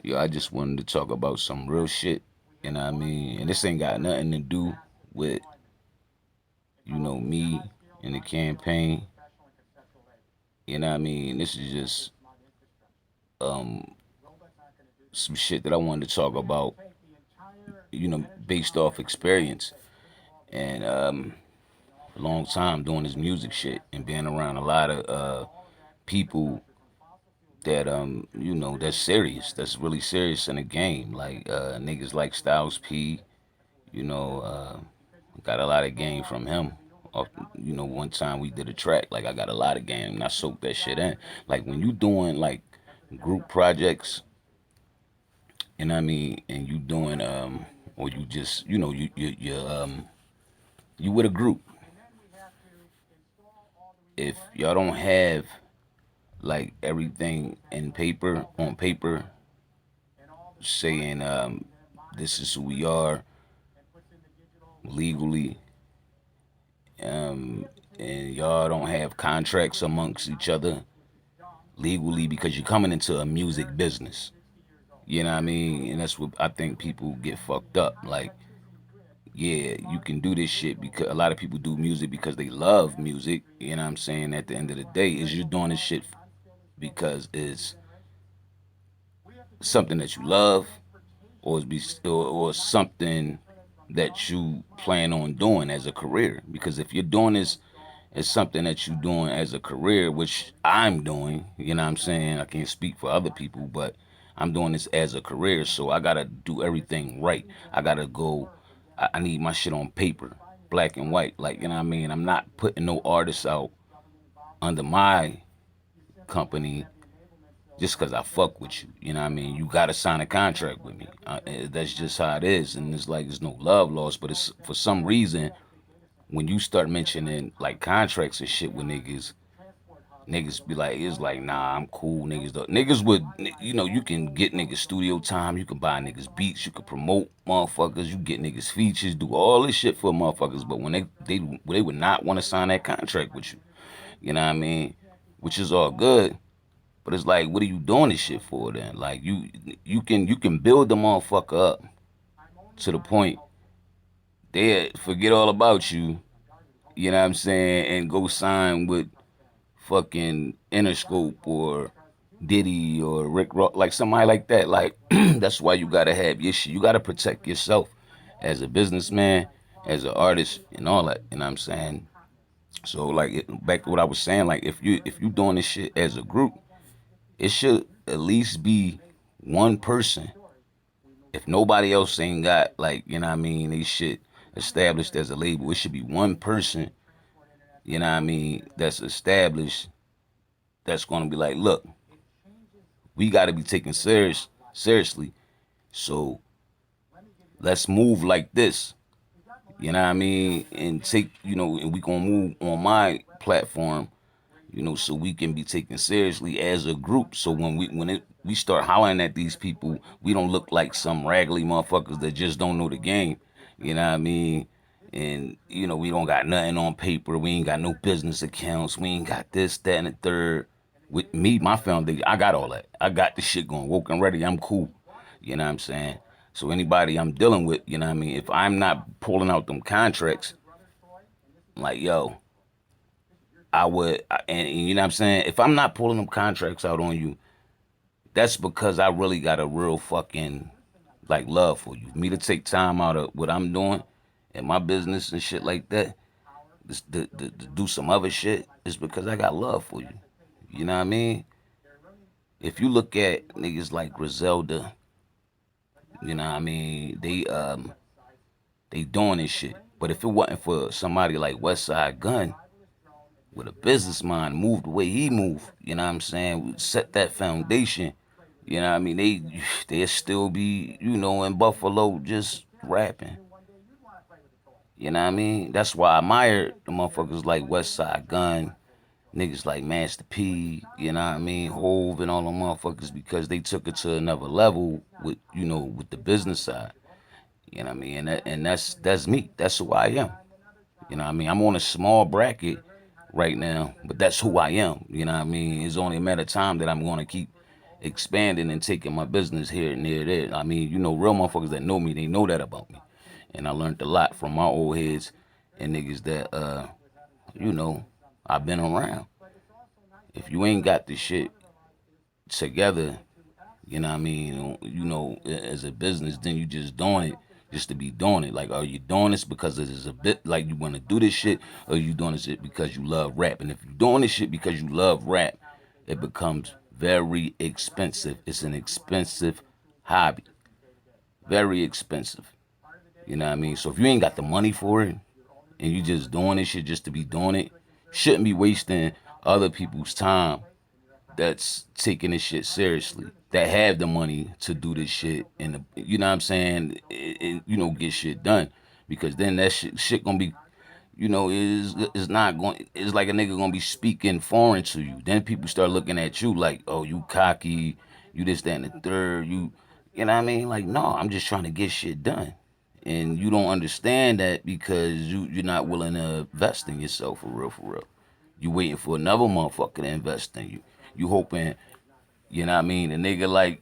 Yo, I just wanted to talk about some real shit. You know what I mean? And this ain't got nothing to do with, me and the campaign. You know what I mean? This is just um some shit that I wanted to talk about, based off experience. And a long time doing this music shit and being around a lot of people that that's serious, that's really serious in the game. Like niggas like Styles P, you know, got a lot of game from him. Off, one time we did a track, like I got a lot of game and I soaked that shit in. Like when you doing like group projects, you know what I mean, and you doing or you just you with a group. If y'all don't have like everything in paper on paper saying this is who we are legally, um, and y'all don't have contracts amongst each other legally because you're coming into a music business. You know what I mean? And that's what I think people get fucked up. Like, yeah, you can do this shit because a lot of people do music because they love music. You know what I'm saying? At the end of the day, is you're doing this shit because it's something that you love, or something that you plan on doing as a career. Because if you're doing this as something that you're doing as a career, which I'm doing, you know what I'm saying? I can't speak for other people, but I'm doing this as a career, so I gotta do everything right. I gotta go. I need my shit on paper, black and white. Like, you know what I mean? I'm not putting no artists out under my company just because I fuck with you. You know what I mean? You got to sign a contract with me. That's just how it is. And it's like, there's no love lost. But it's for some reason, when you start mentioning like contracts and shit with niggas, niggas be like, it's like, nah, I'm cool. Niggas would, you can get niggas studio time. You can buy niggas beats. You can promote motherfuckers. You get niggas features. Do all this shit for motherfuckers. But when they would not want to sign that contract with you. You know what I mean? Which is all good. But it's like, what are you doing this shit for then? Like you can build the motherfucker up to the point they forget all about you. You know what I'm saying? And go sign with fucking Interscope or Diddy or Rick Ross, like somebody like that. Like that's why you gotta have your shit. You gotta protect yourself as a businessman, as an artist, and all that. You know what I'm saying? So like back to what I was saying, like if you doing this shit as a group, it should at least be one person. If nobody else ain't got like, you know what I mean, they shit established as a label, it should be one person, you know what I mean, that's established that's gonna be like, look, we gotta be taken seriously. So let's move like this. You know what I mean? And and we gonna move on my platform, so we can be taken seriously as a group. So we start hollering at these people, we don't look like some raggedy motherfuckers that just don't know the game. You know what I mean? And we don't got nothing on paper. We ain't got no business accounts. We ain't got this, that, and the third. With me, my foundation, I got all that. I got the shit going. Woke and ready. I'm cool. You know what I'm saying? So anybody I'm dealing with, you know what I mean? If I'm not pulling out them contracts, like yo, and you know what I'm saying? If I'm not pulling them contracts out on you, that's because I really got a real fucking like love for you. Me to take time out of what I'm doing and my business and shit like that, to do some other shit, is because I got love for you. You know what I mean? If you look at niggas like Griselda, you know what I mean? They doing this shit. But if it wasn't for somebody like Westside Gun, with a business mind, move the way he moved, you know what I'm saying? Set that foundation. You know what I mean? They still be, in Buffalo just rapping. You know what I mean? That's why I admire the motherfuckers like Westside Gun, niggas like Master P, you know what I mean, Hove and all them motherfuckers, because they took it to another level with, with the business side. You know what I mean? And that's me. That's who I am. You know what I mean? I'm on a small bracket right now, but that's who I am. You know what I mean? It's only a matter of time that I'm going to keep expanding and taking my business here and there. I mean, real motherfuckers that know me, they know that about me. And I learned a lot from my old heads and niggas that you know, I've been around. If you ain't got this shit together, as a business, then you just doing it just to be doing it. Like, are you doing this because it is a bit like you want to do this shit, or are you doing this shit because you love rap? And if you're doing this shit because you love rap, it becomes very expensive. It's an expensive hobby, very expensive. You know what I mean? So if you ain't got the money for it and you just doing this shit just to be doing it, shouldn't be wasting other people's time that's taking this shit seriously, that have the money to do this shit, and you know what I'm saying, and, get shit done, because then that shit gonna be, is not going. It's like a nigga gonna be speaking foreign to you. Then people start looking at you like, oh, you cocky, you this, that, and the third. You know what I mean? Like, no, I'm just trying to get shit done, and you don't understand that because you're not willing to invest in yourself for real, for real. You waiting for another motherfucker to invest in you. You hoping, you know what I mean, a nigga like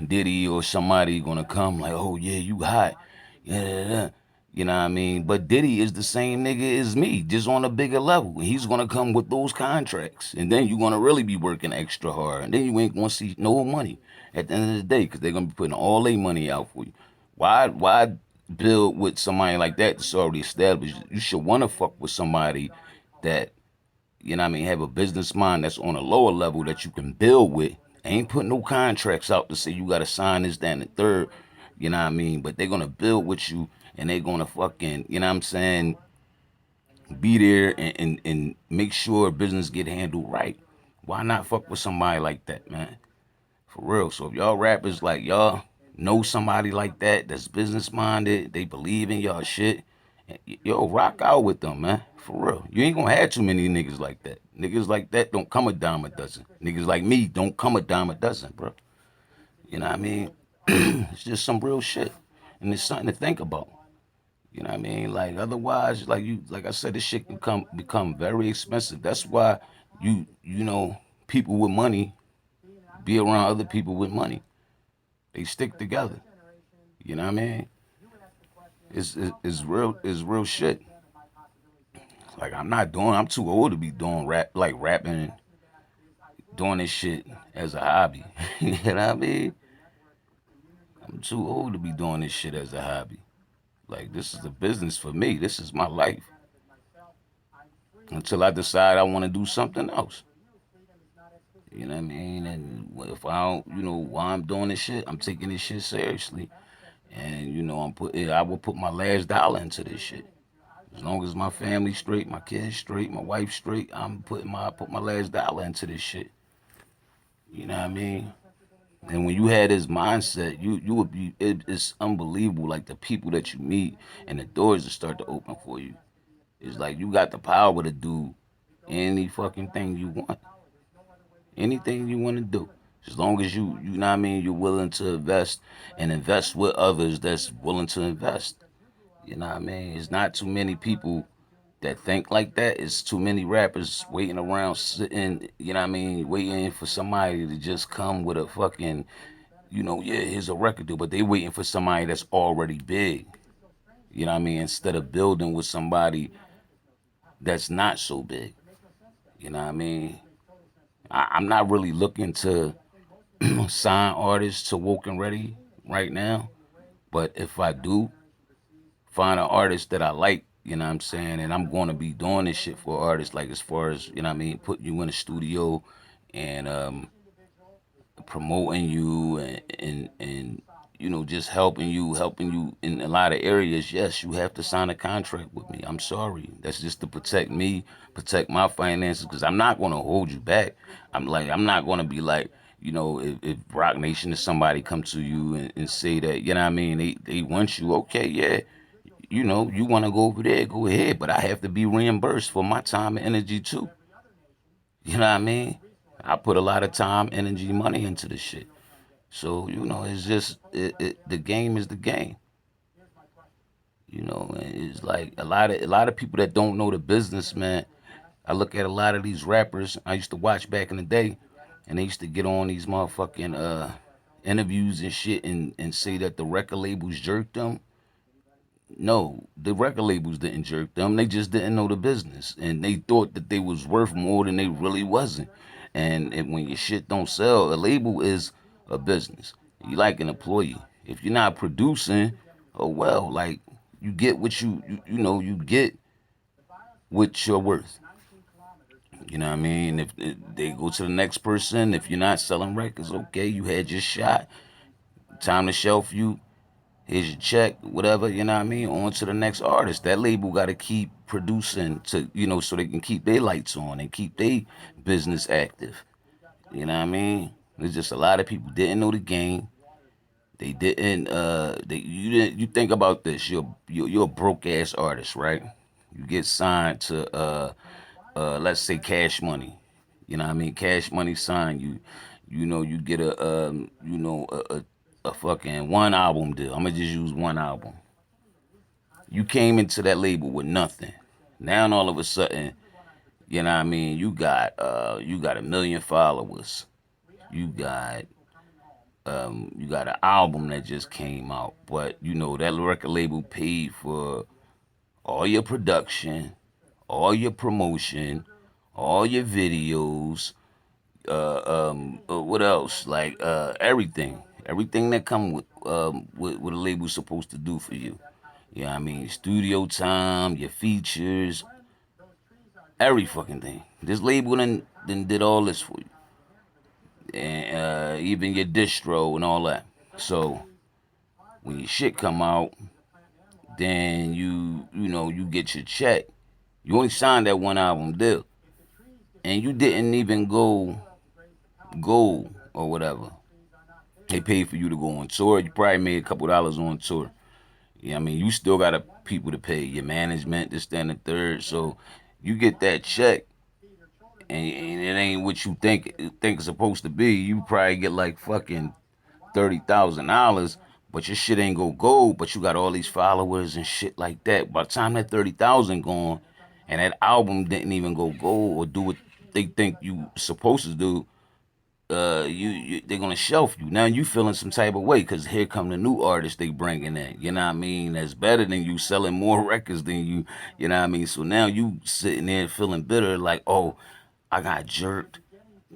Diddy or somebody gonna come like, oh yeah, you hot. Yeah, yeah, yeah. You know what I mean? But Diddy is the same nigga as me, just on a bigger level. He's gonna come with those contracts. And then you're gonna really be working extra hard. And then you ain't gonna see no money at the end of the day, because they're gonna be putting all their money out for you. Why build with somebody like that that's already established? You should wanna fuck with somebody that, have a business mind that's on a lower level that you can build with. Ain't putting no contracts out to say you gotta sign this, that, and the third. You know what I mean? But they're gonna build with you, and they're gonna fucking, be there and make sure business get handled right. Why not fuck with somebody like that, man? For real. So if y'all rappers like y'all know somebody like that that's business minded, they believe in y'all shit, yo, rock out with them, man. For real. You ain't gonna have too many niggas like that. Niggas like that don't come a dime a dozen. Niggas like me don't come a dime a dozen, bro. You know what I mean? It's just some real shit. And it's something to think about. You know what I mean? Like otherwise, like I said, this shit can become very expensive. That's why people with money be around other people with money. They stick together. You know what I mean? It's real shit. Like I'm too old to be doing rap, like rapping, doing this shit as a hobby. You know what I mean? I'm too old to be doing this shit as a hobby. Like this is a business for me. This is my life. Until I decide I want to do something else. You know what I mean? And if I don't, why I'm doing this shit, I'm taking this shit seriously. And I will put my last dollar into this shit. As long as my family straight, my kids straight, my wife straight, I put my last dollar into this shit. You know what I mean? And when you had this mindset, you would be it's unbelievable. Like the people that you meet and the doors that start to open for you. It's like you got the power to do any fucking thing you want, anything you want to do. As long as you know what I mean, you're willing to invest and invest with others that's willing to invest. You know what I mean? It's not too many people that think like that. It's too many rappers waiting around, sitting, waiting for somebody to just come with a fucking, yeah, here's a record deal, but they waiting for somebody that's already big. You know what I mean? Instead of building with somebody that's not so big. You know what I mean? I'm not really looking to sign artists to Woke and Ready right now, but if I do find an artist that I like, you know what I'm saying, and I'm going to be doing this shit for artists, like as far as, putting you in a studio and promoting you and just helping you in a lot of areas. Yes, you have to sign a contract with me. I'm sorry, that's just to protect me, protect my finances, because I'm not going to hold you back. I'm not going to be like, if Rock Nation or somebody come to you and say that, you know what I mean, they want you, okay, yeah, you want to go over there, go ahead, but I have to be reimbursed for my time and energy too. You know what I mean? I put a lot of time, energy, money into this shit. So it's just the game is the game. And it's like a lot of people that don't know the business, man. I look at a lot of these rappers I used to watch back in the day, and they used to get on these motherfucking interviews and shit and say that the record labels jerked them. No, the record labels didn't jerk them. They just didn't know the business, and they thought that they was worth more than they really wasn't. And when your shit don't sell, a label is a business. You like an employee. If you're not producing, oh well, like you get what you know you get what you're worth. You know what I mean? If they go to the next person, if you're not selling records, okay, you had your shot. Time to shelf you. Here's your check, whatever, you know what I mean? On to the next artist. That label got to keep producing to, so they can keep their lights on and keep their business active. You know what I mean? There's just a lot of people didn't know the game. They didn't, you didn't, you think about this. You're a broke ass artist, right? You get signed to, let's say Cash Money. You know what I mean? Cash Money sign you. You get a fucking one album deal. I'm gonna just use one album. You came into that label with nothing. Now all of a sudden, you know what I mean, you got 1 million followers. You got you got an album that just came out. But that record label paid for all your production, all your promotion, all your videos, what else? Like everything. Everything that come with what a label's supposed to do for you. Yeah, I mean, studio time, your features, every fucking thing. This label then did all this for you, and even your distro and all that. So when your shit come out, then you get your check. You only signed that one album deal, and you didn't even go gold or whatever. They paid for you to go on tour. You probably made a couple dollars on tour. Yeah, I mean, you still got people to pay your management, this, that, and the third. So you get that check, and it ain't what you think it's supposed to be. You probably get like fucking $30,000, but your shit ain't go gold. But you got all these followers and shit like that. By the time that 30,000 gone, and that album didn't even go gold or do what they think you supposed to do, they're gonna shelf you. Now you feeling some type of way because here come the new artists they bringing in. You know what I mean? That's better than you, selling more records than you. You know what I mean? So now you sitting there feeling bitter, like, oh, I got jerked.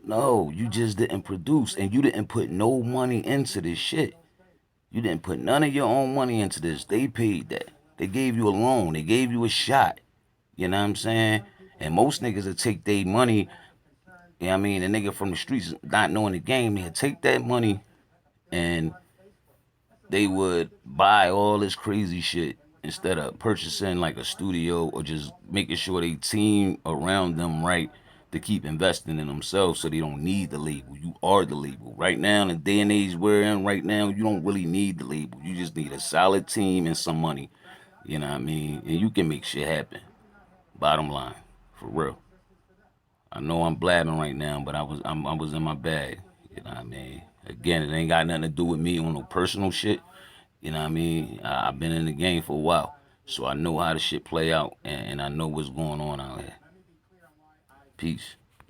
No, you just didn't produce, and you didn't put no money into this shit. You didn't put none of your own money into this. They paid that. They gave you a loan. They gave you a shot. You know what I'm saying? And most niggas will take their money. You know what I mean? A nigga from the streets not knowing the game, they'll take that money and they would buy all this crazy shit instead of purchasing like a studio or just making sure they team around them right to keep investing in themselves so they don't need the label. You are the label. Right now, in the day and age we're in right now, you don't really need the label. You just need a solid team and some money. You know what I mean? And you can make shit happen. Bottom line. For real. I know I'm blabbing right now, but I was in my bag. You know what I mean? Again, it ain't got nothing to do with me on no personal shit. You know what I mean? I've been in the game for a while, so I know how the shit play out, and I know what's going on out here. Peace.